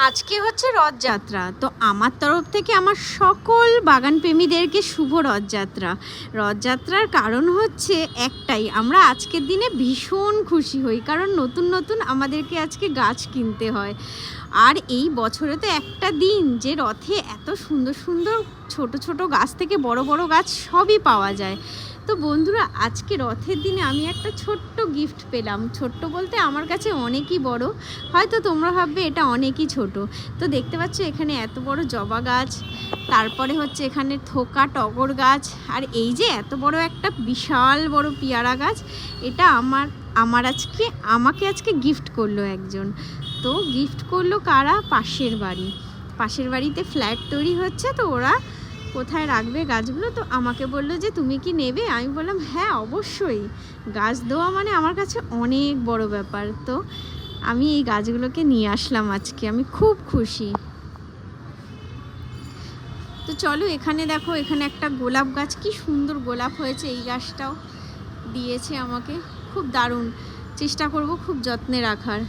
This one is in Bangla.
আজকে হচ্ছে রথযাত্রা, তো আমার তরফ থেকে আমার সকল বাগানপ্রেমীদেরকে শুভ রথযাত্রা। রথযাত্রার কারণ হচ্ছে একটাই, আমরা আজকের দিনে ভীষণ খুশি হই, কারণ নতুন নতুন আমাদেরকে আজকে গাছ কিনতে হয়। আর এই বছরে তো একটা দিন যে রথে এত সুন্দর সুন্দর ছোট ছোট গাছ থেকে বড় বড় গাছ সবই পাওয়া যায়। তো বন্ধুরা, আজকে রথের দিনে আমি একটা ছোট্ট গিফট পেলাম। ছোট্ট বলতে আমার কাছে অনেকই বড়, হয়তো তোমরা ভাববে এটা অনেকই ছোট। তো দেখতে পাচ্ছ এখানে এত বড় জবা গাছ, তারপরে হচ্ছে এখানে থোকা টগর গাছ, আর এই যে এত বড় একটা বিশাল বড় পেয়ারা গাছ। এটা আমাকে আজকে গিফট করলো একজন। তো গিফট করলো কারা? পাশের বাড়িতে ফ্ল্যাট তৈরি হচ্ছে, তো ওরা কোথায় রাখবে গাছগুলো, তো আমাকে বললো যে তুমি কি নেবে। আমি বললাম হ্যাঁ অবশ্যই, গাছ দেওয়া মানে আমার কাছে অনেক বড় ব্যাপার। তো আমি এই গাছগুলোকে নিয়ে আসলাম আজকে, আমি খুব খুশি। তো চলো, এখানে দেখো, এখানে একটা গোলাপ গাছ, কি সুন্দর গোলাপ হয়েছে। এই গাছটাও দিয়েছে আমাকে, খুব দারুণ। চেষ্টা করব খুব যত্নে রাখার।